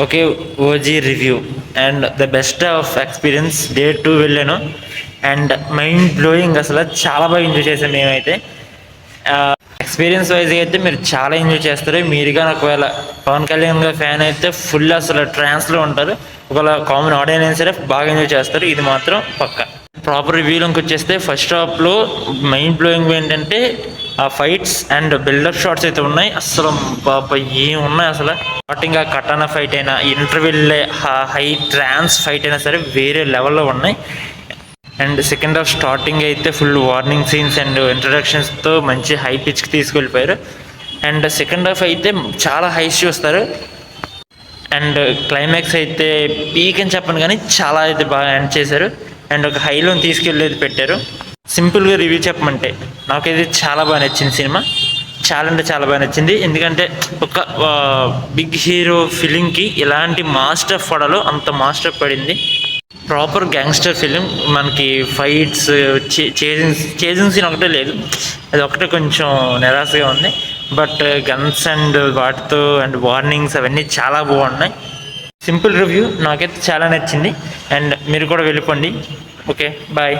Okay. OG review and the best of experience day 2 వెళ్ళాను. And mind blowing, అసలు చాలా బాగా ఎంజాయ్ చేశాం మేమైతే. ఎక్స్పీరియన్స్ వైజ్గా అయితే మీరు చాలా ఎంజాయ్ చేస్తారు. మీరుగా ఒకవేళ పవన్ కళ్యాణ్ గారి ఫ్యాన్ అయితే ఫుల్ అసలు ట్రాన్స్లో ఉంటారు. ఒకవేళ కామన్ ఆడియన్స్ అయినా సరే బాగా ఎంజాయ్ చేస్తారు, ఇది మాత్రం పక్కా. ప్రాపర్ రివ్యూలోకి వచ్చేస్తే ఫస్ట్ హాఫ్లో మైండ్ బ్లోయింగ్ ఏంటంటే ఆ ఫైట్స్ అండ్ బిల్డప్ షాట్స్ అయితే ఉన్నాయి. అసలు బాబా ఏం ఉన్నాయి అసలు. స్టార్టింగ్ ఆ కటానా ఫైట్ అయినా, ఇంటర్వెల్ హై ట్రాన్స్ ఫైట్ అయినా సరే వేరే లెవెల్లో ఉన్నాయి. అండ్ సెకండ్ హాఫ్ స్టార్టింగ్ అయితే ఫుల్ వార్నింగ్ సీన్స్ అండ్ ఇంట్రడక్షన్స్తో మంచి హై పిచ్కి తీసుకెళ్ళిపోయారు. అండ్ సెకండ్ హాఫ్ అయితే చాలా హైస్ చూస్తారు. అండ్ క్లైమాక్స్ అయితే పీక్ అని చెప్పను కానీ చాలా అయితే బాగా ఎండ్ చేశారు. అండ్ ఒక హైలో తీసుకెళ్ళేది పెట్టారు. సింపుల్గా రివ్యూ చెప్పమంటే నాకైతే చాలా బాగా నచ్చింది సినిమా. చాలా అంటే చాలా బాగా నచ్చింది. ఎందుకంటే ఒక బిగ్ హీరో ఫిలింకి ఎలాంటి మాస్టర్ పడాలో అంత మాస్టర్ పడింది. Proper gangster film. మనకి ఫైట్స్, చేజింగ్ సీన్ ఒకటే లేదు, అది ఒకటే కొంచెం నిరాశగా ఉంది. బట్ గన్స్ అండ్ వాటితో అండ్ వార్నింగ్స్ అవన్నీ చాలా బాగున్నాయి. సింపుల్ రివ్యూ, నాకైతే చాలా నచ్చింది. అండ్ మీరు కూడా వెళ్ళిపోండి. Okay, bye.